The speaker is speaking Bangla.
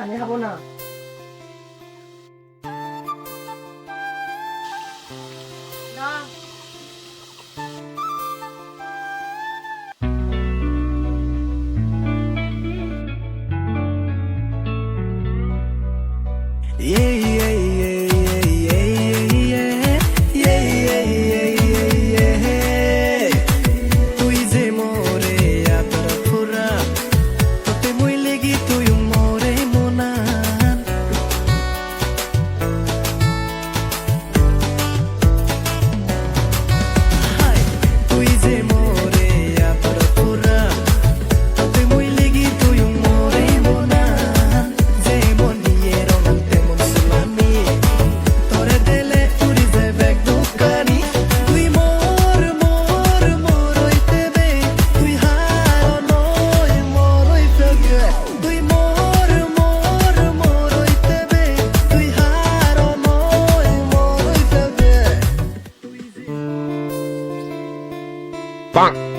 আমি খাবো না। না তুই যে মোরে আদর ফুরা তোতে মই লেগি তুই মোরে মনান তুই যে মোরে আদর ফুরা তোতে মই লেগি তুই মোরে মনান যে মনিয়ে রঙ তেমন সুলামি তোরে দিলে উড়ি যাবে দোকানি তুই মোর মোর মোর হইতে বে তুই হার নয় মোর হইতে গে তুই মোর মোর মোর হইতে বে তুই হার নয় মোর হইতে গে Bonk.